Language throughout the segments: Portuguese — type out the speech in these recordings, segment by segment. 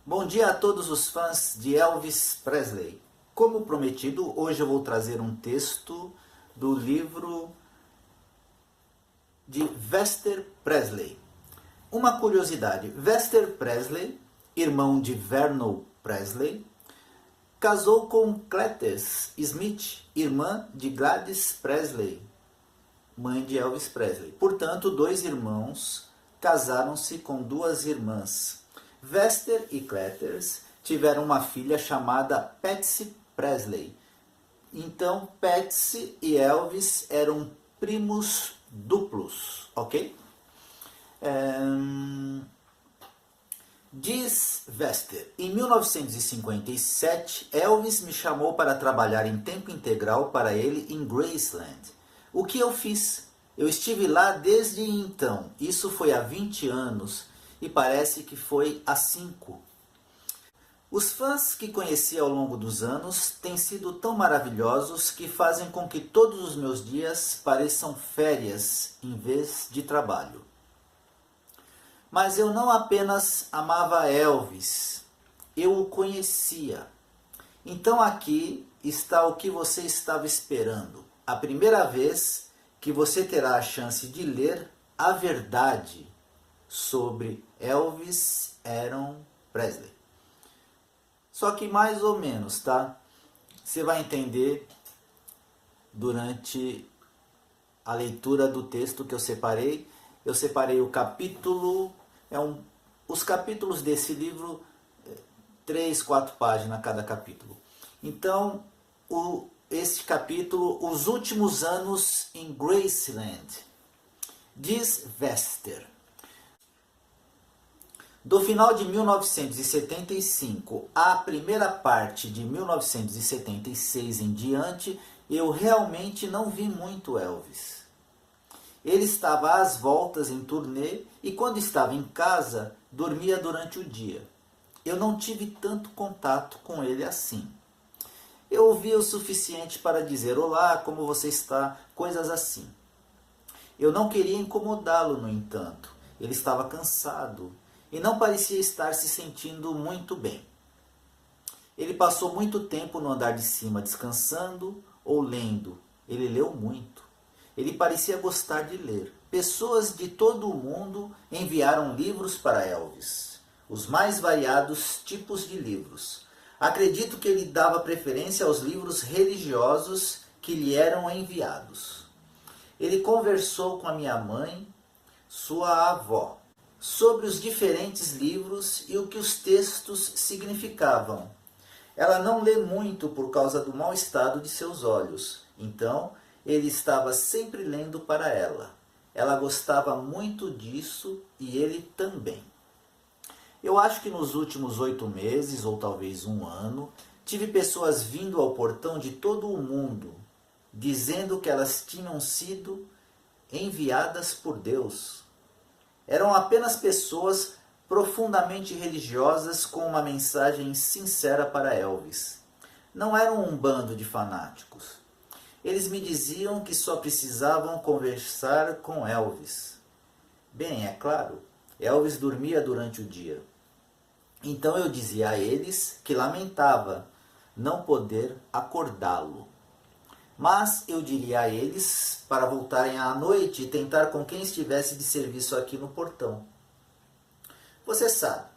Bom dia a todos os fãs de Elvis Presley. Como prometido, hoje eu vou trazer um texto do livro de Vester Presley. Uma curiosidade, Vester Presley, irmão de Vernon Presley, casou com Cletus Smith, irmã de Gladys Presley, mãe de Elvis Presley. Portanto, dois irmãos casaram-se com duas irmãs. Vester e Cletus tiveram uma filha chamada Patsy Presley. Então, Patsy e Elvis eram primos duplos, ok? Diz Vester, em 1957, Elvis me chamou para trabalhar em tempo integral para ele em Graceland. O que eu fiz? Eu estive lá desde então, isso foi há 20 anos e parece que foi há 5. Os fãs que conheci ao longo dos anos têm sido tão maravilhosos que fazem com que todos os meus dias pareçam férias em vez de trabalho. Mas eu não apenas amava Elvis, eu o conhecia. Então aqui está o que você estava esperando. A primeira vez que você terá a chance de ler a verdade sobre Elvis Aaron Presley. Só que mais ou menos, tá? Você vai entender durante a leitura do texto que eu separei. Eu separei o capítulo, os capítulos desse livro, 3, 4 páginas cada capítulo. Então, este capítulo, Os Últimos Anos em Graceland, diz Vester. Do final de 1975 à primeira parte de 1976 em diante, eu realmente não vi muito Elvis. Ele estava às voltas em turnê e quando estava em casa, dormia durante o dia. Eu não tive tanto contato com ele assim. Eu ouvia o suficiente para dizer olá, como você está, coisas assim. Eu não queria incomodá-lo, no entanto. Ele estava cansado e não parecia estar se sentindo muito bem. Ele passou muito tempo no andar de cima descansando ou lendo. Ele leu muito. Ele parecia gostar de ler. Pessoas de todo o mundo enviaram livros para Elvis. Os mais variados tipos de livros. Acredito que ele dava preferência aos livros religiosos que lhe eram enviados. Ele conversou com a minha mãe, sua avó, sobre os diferentes livros e o que os textos significavam. Ela não lê muito por causa do mau estado de seus olhos, então ele estava sempre lendo para ela. Ela gostava muito disso e ele também. Eu acho que nos últimos 8 meses, ou talvez 1 ano, tive pessoas vindo ao portão de todo o mundo, dizendo que elas tinham sido enviadas por Deus. Eram apenas pessoas profundamente religiosas com uma mensagem sincera para Elvis. Não eram um bando de fanáticos. Eles me diziam que só precisavam conversar com Elvis. Bem, é claro, Elvis dormia durante o dia. Então eu dizia a eles que lamentava não poder acordá-lo. Mas eu diria a eles para voltarem à noite e tentar com quem estivesse de serviço aqui no portão. Você sabe,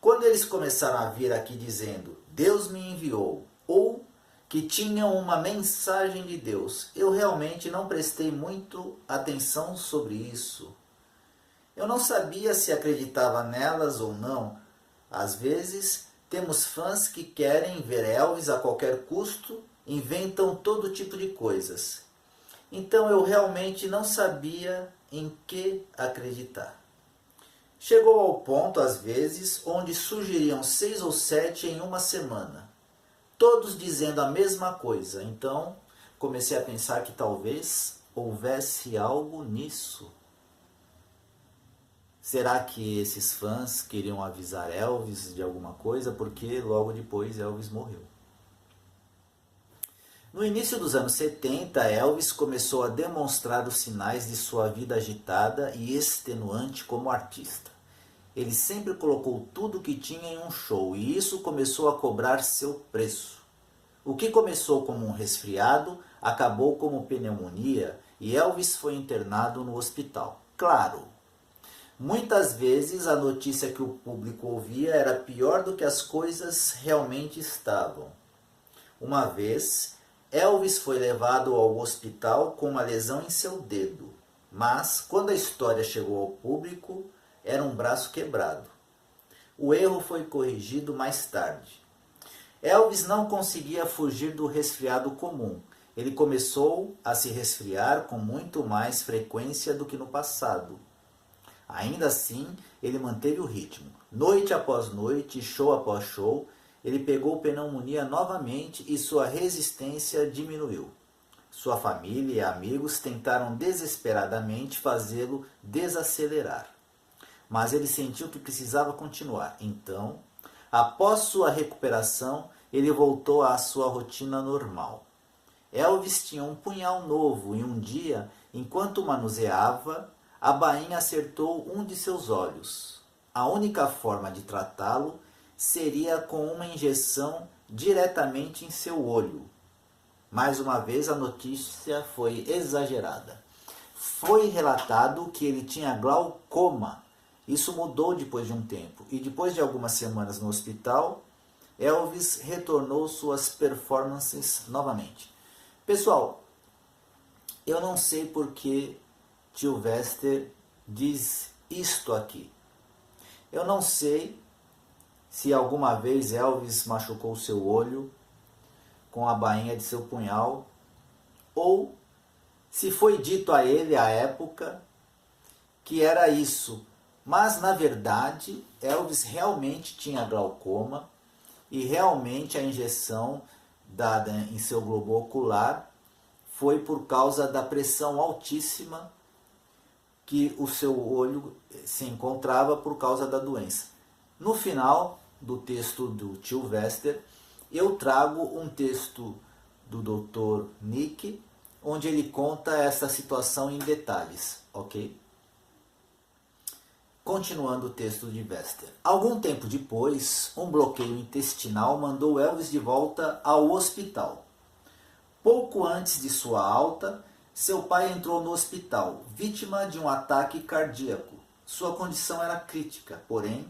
quando eles começaram a vir aqui dizendo Deus me enviou ou que tinham uma mensagem de Deus, eu realmente não prestei muito atenção sobre isso. Eu não sabia se acreditava nelas ou não. Às vezes temos fãs que querem ver Elvis a qualquer custo, inventam todo tipo de coisas. Então eu realmente não sabia em que acreditar. Chegou ao ponto, às vezes, onde surgiriam 6 ou 7 em uma semana. Todos dizendo a mesma coisa. Então comecei a pensar que talvez houvesse algo nisso. Será que esses fãs queriam avisar Elvis de alguma coisa? Porque logo depois Elvis morreu. No início dos anos 70, Elvis começou a demonstrar os sinais de sua vida agitada e extenuante como artista. Ele sempre colocou tudo que tinha em um show e isso começou a cobrar seu preço. O que começou como um resfriado acabou como pneumonia e Elvis foi internado no hospital. Claro, muitas vezes a notícia que o público ouvia era pior do que as coisas realmente estavam. Uma vez, Elvis foi levado ao hospital com uma lesão em seu dedo, mas quando a história chegou ao público, era um braço quebrado. O erro foi corrigido mais tarde. Elvis não conseguia fugir do resfriado comum. Ele começou a se resfriar com muito mais frequência do que no passado. Ainda assim, ele manteve o ritmo. Noite após noite, show após show, ele pegou pneumonia novamente e sua resistência diminuiu. Sua família e amigos tentaram desesperadamente fazê-lo desacelerar. Mas ele sentiu que precisava continuar. Então, após sua recuperação, ele voltou à sua rotina normal. Elvis tinha um punhal novo e um dia, enquanto manuseava, a bainha acertou um de seus olhos. A única forma de tratá-lo seria com uma injeção diretamente em seu olho. Mais uma vez a notícia foi exagerada. Foi relatado que ele tinha glaucoma. Isso mudou depois de um tempo e depois de algumas semanas no hospital, Elvis retornou suas performances novamente. Pessoal, eu não sei por que tio Vester diz isto aqui. Eu não sei se alguma vez Elvis machucou seu olho com a bainha de seu punhal ou se foi dito a ele à época que era isso. Mas na verdade Elvis realmente tinha glaucoma e realmente a injeção dada em seu globo ocular foi por causa da pressão altíssima que o seu olho se encontrava por causa da doença. No final do texto do tio Vester, eu trago um texto do Dr. Nick, onde ele conta essa situação em detalhes, ok? Continuando o texto de Vester. Algum tempo depois, um bloqueio intestinal mandou Elvis de volta ao hospital. Pouco antes de sua alta, seu pai entrou no hospital, vítima de um ataque cardíaco. Sua condição era crítica, porém,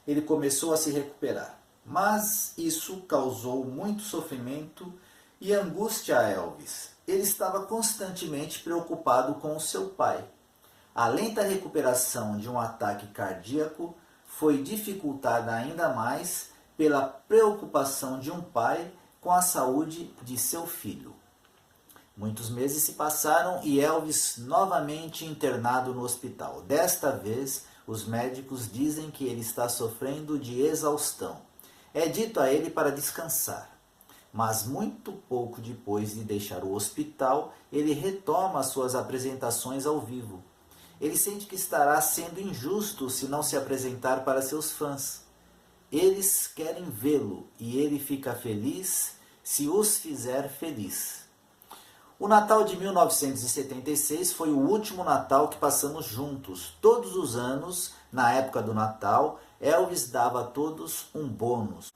ele começou a se recuperar. Mas isso causou muito sofrimento e angústia a Elvis. Ele estava constantemente preocupado com o seu pai. A lenta recuperação de um ataque cardíaco foi dificultada ainda mais pela preocupação de um pai com a saúde de seu filho. Muitos meses se passaram e Elvis novamente internado no hospital. Desta vez, os médicos dizem que ele está sofrendo de exaustão. É dito a ele para descansar. Mas muito pouco depois de deixar o hospital, ele retoma suas apresentações ao vivo. Ele sente que estará sendo injusto se não se apresentar para seus fãs. Eles querem vê-lo e ele fica feliz se os fizer feliz. O Natal de 1976 foi o último Natal que passamos juntos. Todos os anos, na época do Natal, Elvis dava a todos um bônus.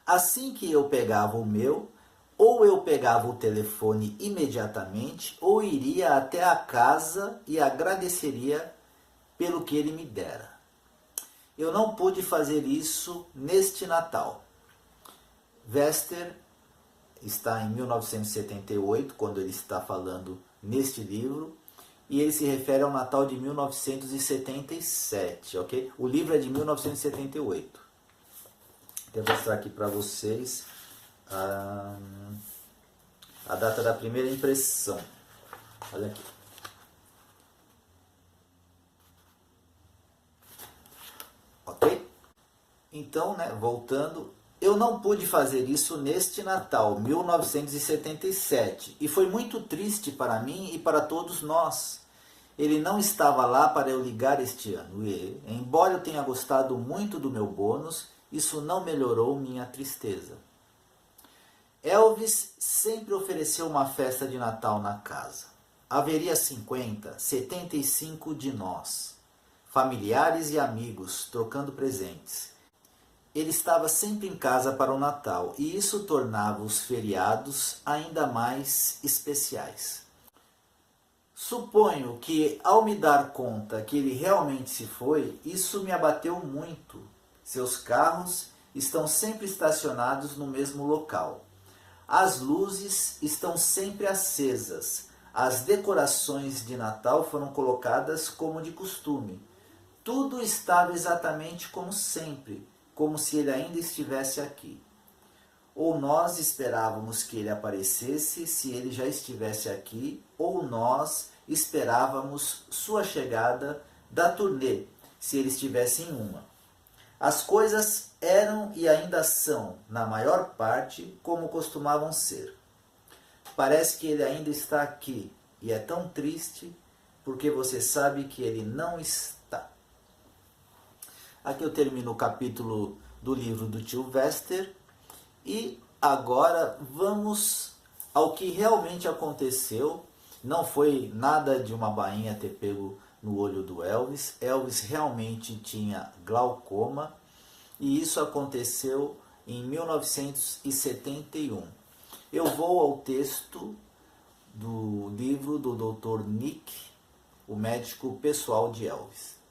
Assim que eu pegava o meu, ou eu pegava o telefone imediatamente, ou iria até a casa e agradeceria pelo que ele me dera. Eu não pude fazer isso neste Natal. Vester está em 1978, quando ele está falando neste livro, e ele se refere ao Natal de 1977, ok? O livro é de 1978. Vou mostrar aqui para vocês a data da primeira impressão. Olha aqui. Ok? Então, voltando, eu não pude fazer isso neste Natal, 1977, e foi muito triste para mim e para todos nós. Ele não estava lá para eu ligar este ano e, embora eu tenha gostado muito do meu bônus, isso não melhorou minha tristeza. Elvis sempre ofereceu uma festa de Natal na casa. Haveria 50, 75 de nós. familiares e amigos, trocando presentes. Ele estava sempre em casa para o Natal e isso tornava os feriados ainda mais especiais. Suponho que, ao me dar conta que ele realmente se foi, isso me abateu muito. Seus carros estão sempre estacionados no mesmo local. As luzes estão sempre acesas. As decorações de Natal foram colocadas como de costume. Tudo estava exatamente como sempre, como se ele ainda estivesse aqui. Ou nós esperávamos que ele aparecesse se ele já estivesse aqui, ou nós esperávamos sua chegada da turnê, se ele estivesse em uma. As coisas eram e ainda são, na maior parte, como costumavam ser. Parece que ele ainda está aqui, e é tão triste, porque você sabe que ele não está. Aqui eu termino o capítulo do livro do tio Vester, e agora vamos ao que realmente aconteceu. Não foi nada de uma bainha ter pego no olho do Elvis. Elvis realmente tinha glaucoma e isso aconteceu em 1971. Eu vou ao texto do livro do Dr. Nick, o médico pessoal de Elvis.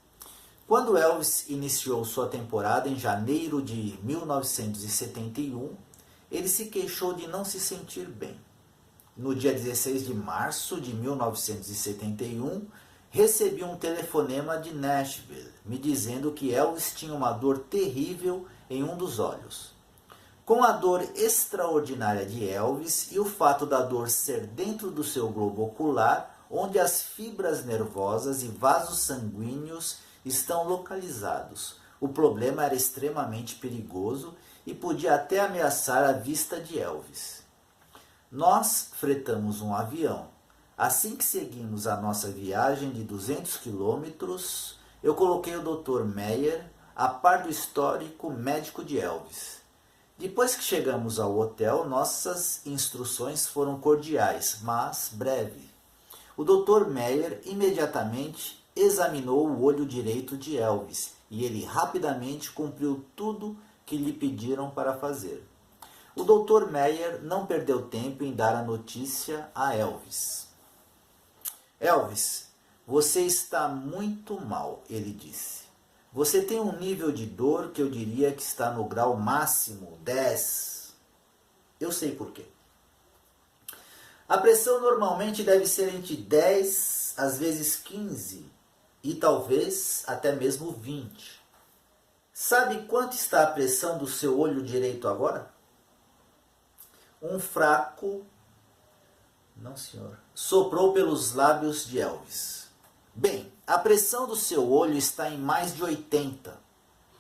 Quando Elvis iniciou sua temporada em janeiro de 1971, ele se queixou de não se sentir bem. No dia 16 de março de 1971, recebi um telefonema de Nashville, me dizendo que Elvis tinha uma dor terrível em um dos olhos. Com a dor extraordinária de Elvis e o fato da dor ser dentro do seu globo ocular, onde as fibras nervosas e vasos sanguíneos estão localizados. O problema era extremamente perigoso e podia até ameaçar a vista de Elvis. Nós fretamos um avião. Assim que seguimos a nossa viagem de 200 quilômetros, eu coloquei o Dr. Meyer a par do histórico médico de Elvis. Depois que chegamos ao hotel, nossas instruções foram cordiais, mas breves. O Dr. Meyer imediatamente examinou o olho direito de Elvis e ele rapidamente cumpriu tudo que lhe pediram para fazer. O Dr. Meyer não perdeu tempo em dar a notícia a Elvis. Elvis, você está muito mal, ele disse. Você tem um nível de dor que eu diria que está no grau máximo 10. Eu sei por quê. A pressão normalmente deve ser entre 10, às vezes 15, e talvez até mesmo 20. Sabe quanto está a pressão do seu olho direito agora? Um fraco, não senhor, soprou pelos lábios de Elvis. Bem, a pressão do seu olho está em mais de 80,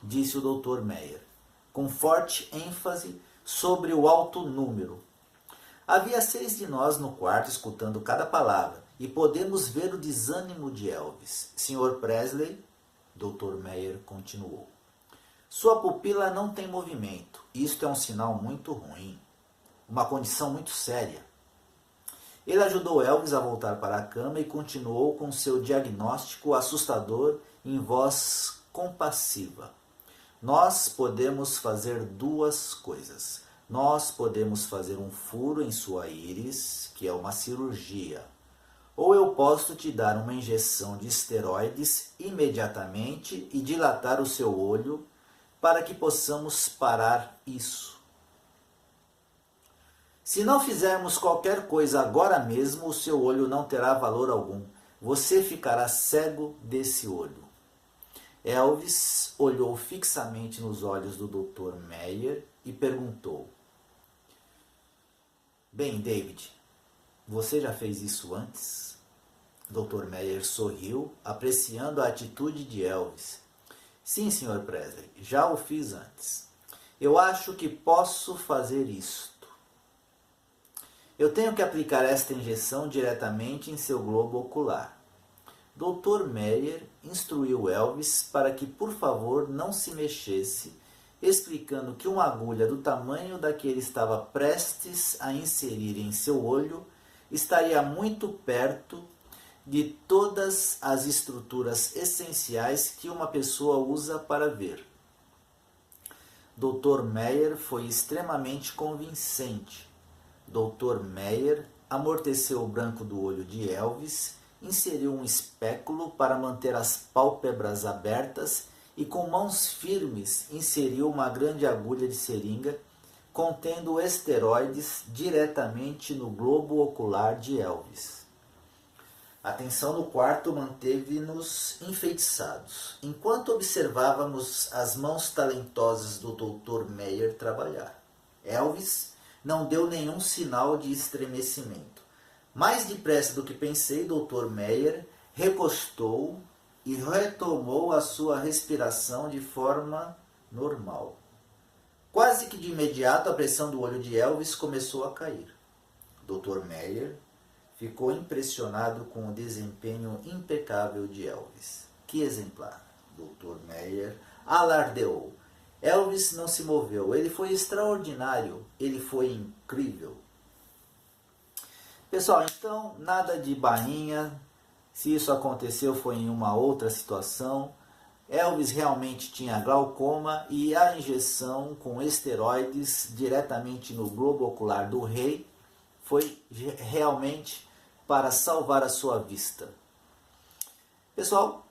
disse o Dr. Meyer, com forte ênfase sobre o alto número. Havia 6 de nós no quarto escutando cada palavra e podemos ver o desânimo de Elvis. Sr. Presley, Dr. Meyer continuou. Sua pupila não tem movimento. Isto é um sinal muito ruim. Uma condição muito séria. Ele ajudou Elvis a voltar para a cama e continuou com seu diagnóstico assustador em voz compassiva. Nós podemos fazer 2 coisas. Nós podemos fazer um furo em sua íris, que é uma cirurgia. Ou eu posso te dar uma injeção de esteroides imediatamente e dilatar o seu olho para que possamos parar isso. Se não fizermos qualquer coisa agora mesmo, o seu olho não terá valor algum. Você ficará cego desse olho. Elvis olhou fixamente nos olhos do Dr. Meyer e perguntou: Bem, David, você já fez isso antes? Dr. Meyer sorriu, apreciando a atitude de Elvis. Sim, Sr. Presley, já o fiz antes. Eu acho que posso fazer isto. Eu tenho que aplicar esta injeção diretamente em seu globo ocular. Dr. Meyer instruiu Elvis para que, por favor, não se mexesse, explicando que uma agulha do tamanho da que ele estava prestes a inserir em seu olho estaria muito perto de todas as estruturas essenciais que uma pessoa usa para ver. Dr. Meyer foi extremamente convincente. Dr. Meyer amorteceu o branco do olho de Elvis, inseriu um espéculo para manter as pálpebras abertas e com mãos firmes inseriu uma grande agulha de seringa contendo esteroides diretamente no globo ocular de Elvis. A tensão no quarto manteve-nos enfeitiçados, enquanto observávamos as mãos talentosas do Dr. Meyer trabalhar. Elvis não deu nenhum sinal de estremecimento. Mais depressa do que pensei, Dr. Meyer recostou e retomou a sua respiração de forma normal. Quase que de imediato a pressão do olho de Elvis começou a cair. Dr. Meyer ficou impressionado com o desempenho impecável de Elvis. Que exemplar! Dr. Meyer alardeou. Elvis não se moveu. Ele foi extraordinário. Ele foi incrível. Pessoal, então, nada de bainha. Se isso aconteceu foi em uma outra situação. Elvis realmente tinha glaucoma e a injeção com esteroides diretamente no globo ocular do rei foi realmente para salvar a sua vista. Pessoal,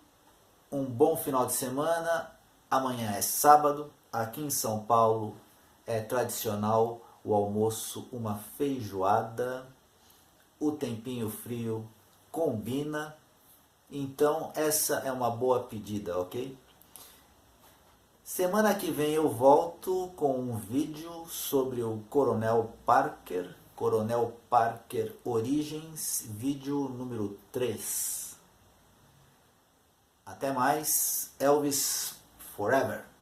um bom final de semana. Amanhã é sábado. Aqui em São Paulo é tradicional o almoço, uma feijoada. O tempinho frio combina. Então essa é uma boa pedida, ok? Semana que vem eu volto com um vídeo sobre o Coronel Parker Origins, vídeo número 3. Até mais, Elvis Forever!